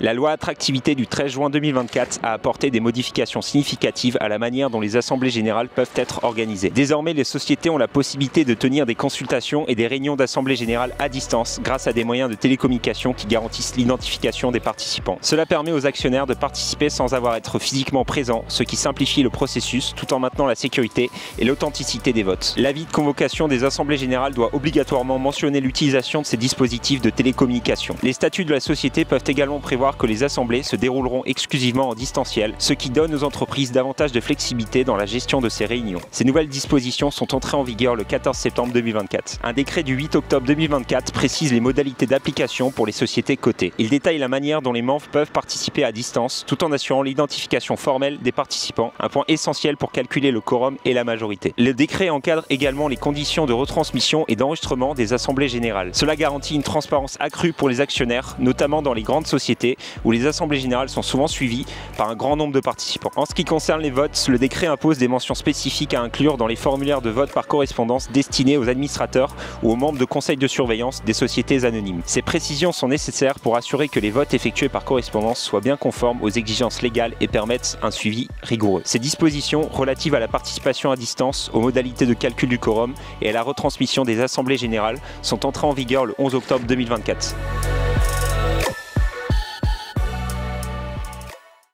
La loi attractivité du 13 juin 2024 a apporté des modifications significatives à la manière dont les assemblées générales peuvent être organisées. Désormais, les sociétés ont la possibilité de tenir des consultations et des réunions d'assemblée générale à distance grâce à des moyens de télécommunication qui garantissent l'identification des participants. Cela permet aux actionnaires de participer sans avoir à être physiquement présents, ce qui simplifie le processus tout en maintenant la sécurité et l'authenticité des votes. L'avis de convocation des assemblées générales doit obligatoirement mentionner l'utilisation de ces dispositifs de télécommunication. Les statuts de la société peuvent également prévoir que les assemblées se dérouleront exclusivement en distanciel, ce qui donne aux entreprises davantage de flexibilité dans la gestion de ces réunions. Ces nouvelles dispositions sont entrées en vigueur le 14 septembre 2024. Un décret du 8 octobre 2024 précise les modalités d'application pour les sociétés cotées. Il détaille la manière dont les membres peuvent participer à distance tout en assurant l'identification formelle des participants, un point essentiel pour calculer le quorum et la majorité. Le décret encadre également les conditions de retransmission et d'enregistrement des assemblées générales. Cela garantit une transparence accrue pour les actionnaires, notamment dans les grandes sociétés où les assemblées générales sont souvent suivies par un grand nombre de participants. En ce qui concerne les votes, le décret impose des mentions spécifiques à inclure dans les formulaires de vote par correspondance destinés aux administrateurs ou aux membres de conseils de surveillance des sociétés anonymes. Ces précisions sont nécessaires pour assurer que les votes effectués par correspondance soient bien conformes aux exigences légales et permettent un suivi rigoureux. Ces dispositions relatives à la participation à distance, aux modalités de calcul du quorum et à la retransmission des assemblées générales sont entrées en vigueur le 11 octobre 2024.